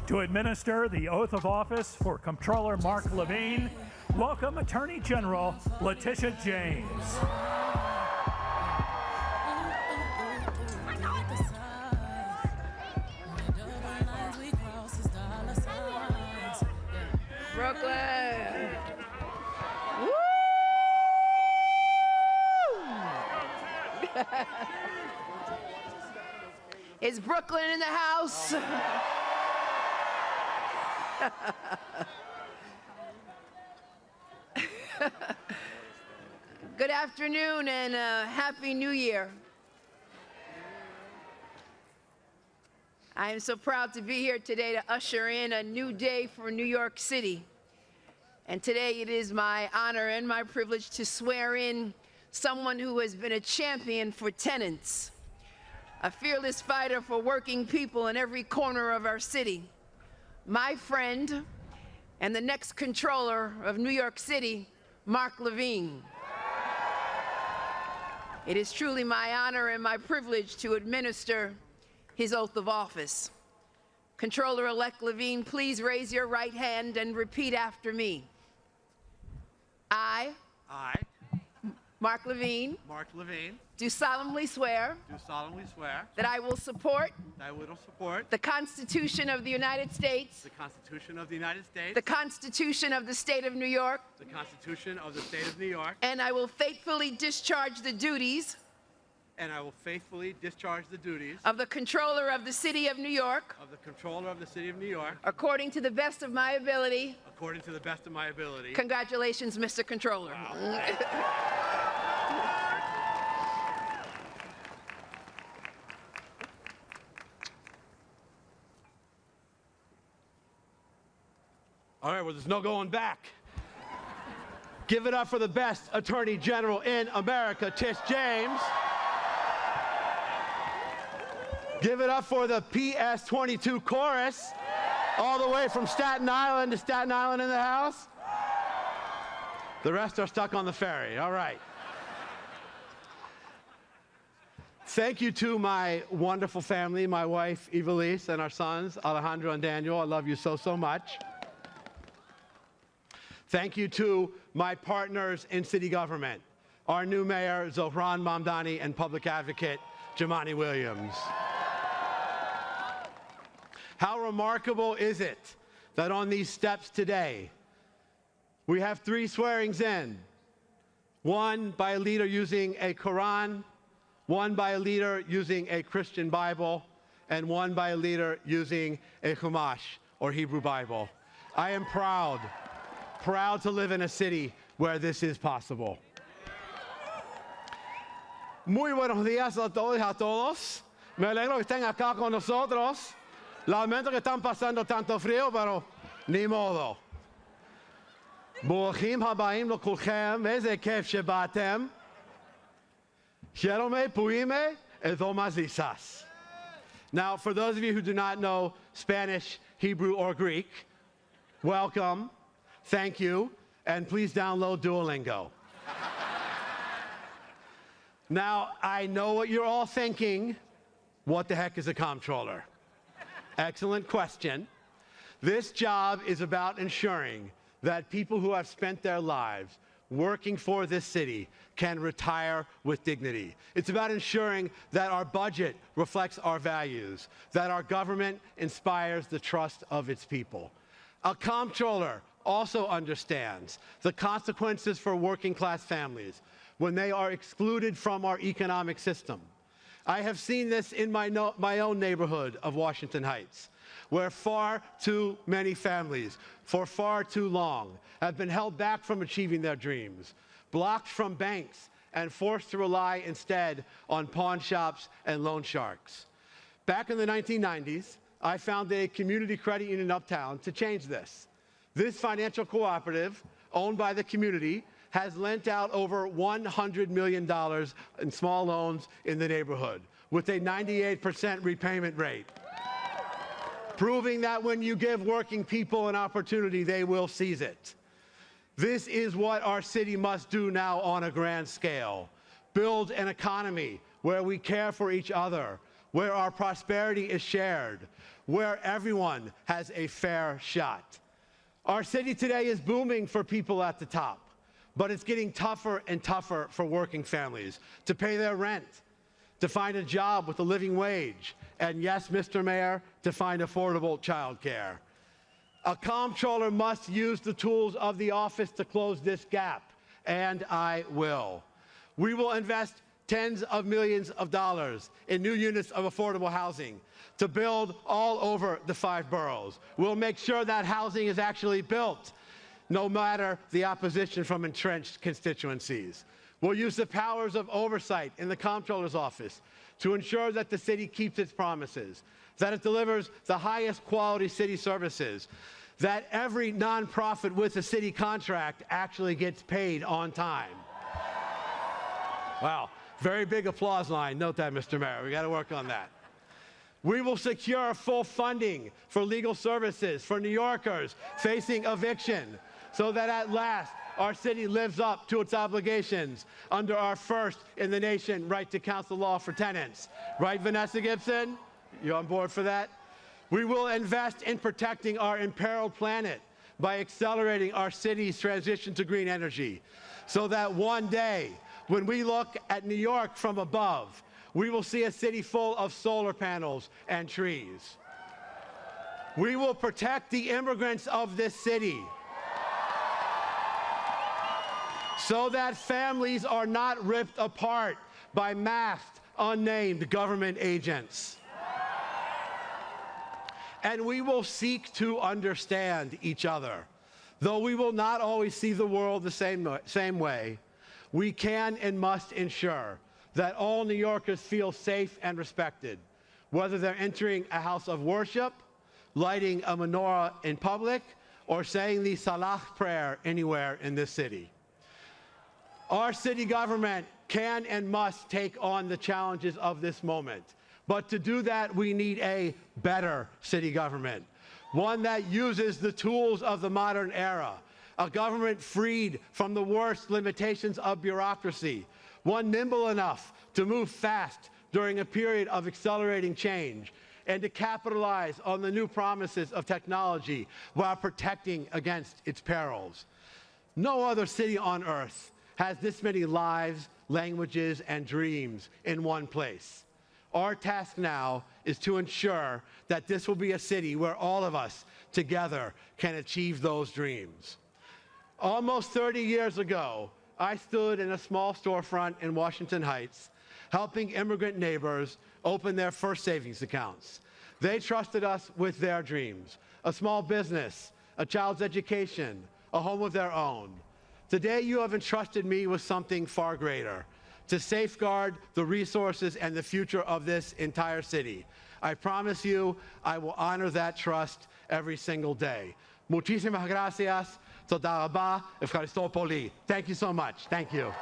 To administer the oath of office for Controller Mark Lavine, welcome Attorney General Letitia James. Brooklyn. Woo! Is Brooklyn in the house? Good afternoon and Happy New Year. I am so proud to be here today to usher in a new day for New York City. And today it is my honor and my privilege to swear in someone who has been a champion for tenants, a fearless fighter for working people in every corner of our city, my friend and the next controller of New York City, Mark Lavine. It is truly my honor and my privilege to administer his oath of office. Controller-elect Lavine, please raise your right hand and repeat after me. I, Mark Lavine, do solemnly swear that I will support the Constitution of the United States, the Constitution of the State of New York, and I will faithfully discharge the duties of the Controller of the City of New York, according to the best of my ability. Congratulations, Mr. Controller. Wow. All right, well, there's no going back. Give it up for the best Attorney General in America, Tish James. Give it up for the PS22 chorus, all the way from Staten Island to Staten Island in the house. The rest are stuck on the ferry. All right. Thank you to my wonderful family, my wife, Evelise, and our sons, Alejandro and Daniel. I love you so, so much. Thank you to my partners in city government, our new mayor, Zohran Mamdani, and public advocate, Jamani Williams. How remarkable is it that on these steps today, we have 3 swearings in, one by a leader using a Quran, one by a leader using a Christian Bible, and one by a leader using a Chumash, or Hebrew Bible. I am proud to live in a city where this is possible. Muy buenos días a todos y a todos. Me alegro que estén acá con nosotros. Lamento que están pasando tanto frío, pero ni modo. ברוכים הבאים לכולכם, איזה כיף שבאתם. שלום פוימה, ezomazisas. Now, for those of you who do not know Spanish, Hebrew, or Greek, welcome, thank you, and please download Duolingo. Now, I know what you're all thinking. What the heck is a comptroller? Excellent question. This job is about ensuring that people who have spent their lives working for this city can retire with dignity. It's about ensuring that our budget reflects our values, that our government inspires the trust of its people. A comptroller also understands the consequences for working-class families when they are excluded from our economic system. I have seen this in my own neighborhood of Washington Heights, where far too many families, for far too long, have been held back from achieving their dreams, blocked from banks, and forced to rely instead on pawn shops and loan sharks. Back in the 1990s, I founded a community credit union uptown to change this. This financial cooperative, owned by the community, has lent out over $100 million in small loans in the neighborhood, with a 98% repayment rate, proving that when you give working people an opportunity, they will seize it. This is what our city must do now on a grand scale. Build an economy where we care for each other, where our prosperity is shared, where everyone has a fair shot. Our city today is booming for people at the top, but it's getting tougher and tougher for working families to pay their rent, to find a job with a living wage, and yes, Mr. Mayor, to find affordable childcare. A comptroller must use the tools of the office to close this gap, and I will. We will invest tens of millions of dollars in new units of affordable housing to build all over the 5 boroughs. We'll make sure that housing is actually built, no matter the opposition from entrenched constituencies. We'll use the powers of oversight in the comptroller's office to ensure that the city keeps its promises, that it delivers the highest quality city services, that every nonprofit with a city contract actually gets paid on time. Wow, very big applause line. Note that, Mr. Mayor. We got to work on that. We will secure full funding for legal services for New Yorkers facing eviction so that at last our city lives up to its obligations under our first in the nation right to counsel law for tenants. Right, Vanessa Gibson? You on board for that? We will invest in protecting our imperiled planet by accelerating our city's transition to green energy so that one day when we look at New York from above, we will see a city full of solar panels and trees. We will protect the immigrants of this city so that families are not ripped apart by masked, unnamed government agents. And we will seek to understand each other. Though we will not always see the world the same way, we can and must ensure that all New Yorkers feel safe and respected, whether they're entering a house of worship, lighting a menorah in public, or saying the Salah prayer anywhere in this city. Our city government can and must take on the challenges of this moment. But to do that, we need a better city government, one that uses the tools of the modern era, a government freed from the worst limitations of bureaucracy, one nimble enough to move fast during a period of accelerating change, and to capitalize on the new promises of technology while protecting against its perils. No other city on earth has this many lives, languages, and dreams in one place. Our task now is to ensure that this will be a city where all of us together can achieve those dreams. Almost 30 years ago, I stood in a small storefront in Washington Heights, helping immigrant neighbors open their first savings accounts. They trusted us with their dreams, a small business, a child's education, a home of their own. Today, you have entrusted me with something far greater, to safeguard the resources and the future of this entire city. I promise you, I will honor that trust every single day. Muchísimas gracias. Toda rabá. Efkaristo poli. Thank you so much. Thank you.